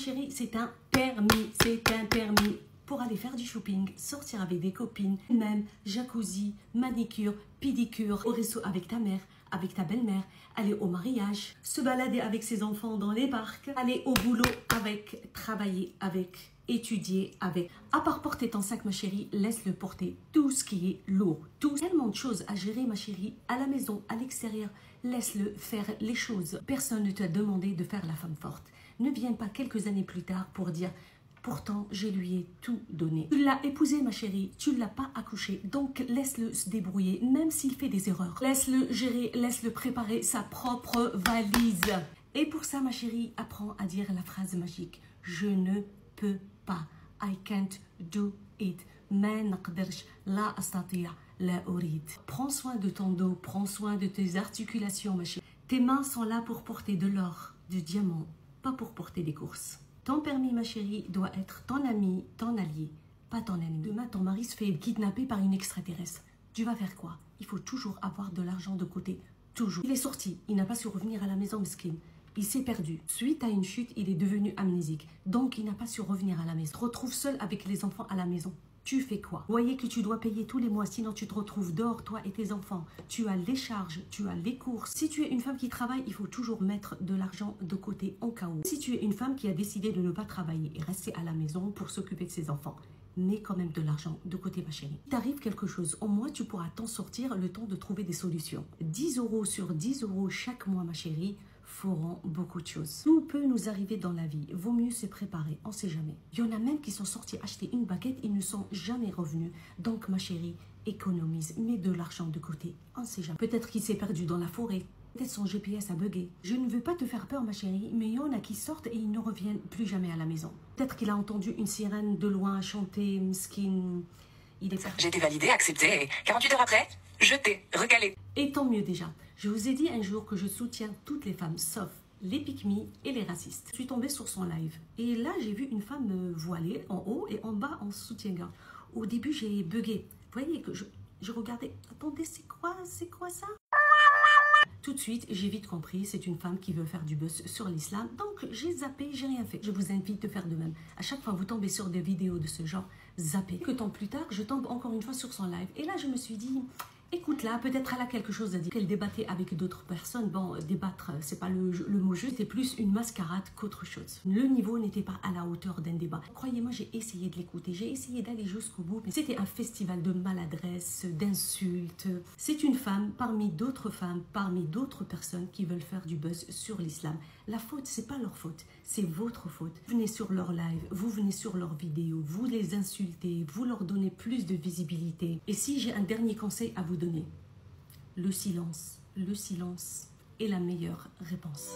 chérie, c'est un permis. C'est un permis pour aller faire du shopping, sortir avec des copines, même jacuzzi, manicure, pédicure, au resto avec ta mère, avec ta belle-mère, aller au mariage, se balader avec ses enfants dans les parcs, aller au boulot avec, travailler avec, étudier avec. À part porter ton sac, ma chérie, laisse-le porter tout ce qui est lourd. Tellement de choses à gérer, ma chérie, à la maison, à l'extérieur. Laisse-le faire les choses. Personne ne t'a demandé de faire la femme forte. Ne viens pas quelques années plus tard pour dire « Pourtant, je lui ai tout donné. » Tu l'as épousé, ma chérie, tu ne l'as pas accouché. Donc, laisse-le se débrouiller, même s'il fait des erreurs. Laisse-le gérer, laisse-le préparer sa propre valise. Et pour ça, ma chérie, apprends à dire la phrase magique « Je ne peux pas. I can't do it. ما نقدرش. لا أستطيع. لا أريد. » Prends soin de ton dos, prends soin de tes articulations, ma chérie. Tes mains sont là pour porter de l'or, du diamant, pas pour porter des courses. Ton permis, ma chérie, doit être ton ami, ton allié, pas ton ennemi. Demain, ton mari se fait kidnapper par une extraterrestre. Tu vas faire quoi? Il faut toujours avoir de l'argent de côté. Toujours. Il est sorti. Il n'a pas su revenir à la maison, mesquin. Il s'est perdu. Suite à une chute, il est devenu amnésique. Donc, il n'a pas su revenir à la maison. Il se retrouve seul avec les enfants à la maison. Tu fais quoi? Vous voyez que tu dois payer tous les mois, sinon tu te retrouves dehors, toi et tes enfants. Tu as les charges, tu as les courses. Si tu es une femme qui travaille, il faut toujours mettre de l'argent de côté en cas où. Si tu es une femme qui a décidé de ne pas travailler et rester à la maison pour s'occuper de ses enfants, mets quand même de l'argent de côté, ma chérie. Si t'arrive quelque chose, au moins tu pourras t'en sortir le temps de trouver des solutions. 10 € sur 10 € chaque mois, ma chérie, feront beaucoup de choses. Tout peut nous arriver dans la vie. Vaut mieux se préparer, on ne sait jamais. Il y en a même qui sont sortis acheter une baguette, ils ne sont jamais revenus. Donc, ma chérie, économise, mets de l'argent de côté, on ne sait jamais. Peut-être qu'il s'est perdu dans la forêt. Peut-être son GPS a bugué. Je ne veux pas te faire peur, ma chérie, mais il y en a qui sortent et ils ne reviennent plus jamais à la maison. Peut-être qu'il a entendu une sirène de loin chanter, skin. J'ai été validé, accepté et 48 heures après, je t'ai recalé. Et tant mieux déjà. Je vous ai dit un jour que je soutiens toutes les femmes, sauf les pick-me et les racistes. Je suis tombée sur son live. Et là, j'ai vu une femme voilée en haut et en bas en soutien-gorge. Au début, j'ai bugué. Vous voyez que je regardais. Attendez, c'est quoi ça? Tout de suite, j'ai vite compris, c'est une femme qui veut faire du buzz sur l'islam. Donc, j'ai zappé, j'ai rien fait. Je vous invite de faire de même. À chaque fois que vous tombez sur des vidéos de ce genre, zappez. Quelques temps plus tard, je tombe encore une fois sur son live. Et là, je me suis dit, écoute là, peut-être elle a quelque chose à dire. Qu'elle débattait avec d'autres personnes. Bon, débattre, c'est pas le mot juste. C'était plus une mascarade qu'autre chose. Le niveau n'était pas à la hauteur d'un débat. Croyez-moi, j'ai essayé de l'écouter. J'ai essayé d'aller jusqu'au bout. Mais c'était un festival de maladresse, d'insultes. C'est une femme parmi d'autres femmes, parmi d'autres personnes qui veulent faire du buzz sur l'islam. La faute, c'est pas leur faute. C'est votre faute. Vous venez sur leur live, vous venez sur leurs vidéos, vous les insultez, vous leur donnez plus de visibilité. Et si j'ai un dernier conseil à vous donner, le silence est la meilleure réponse.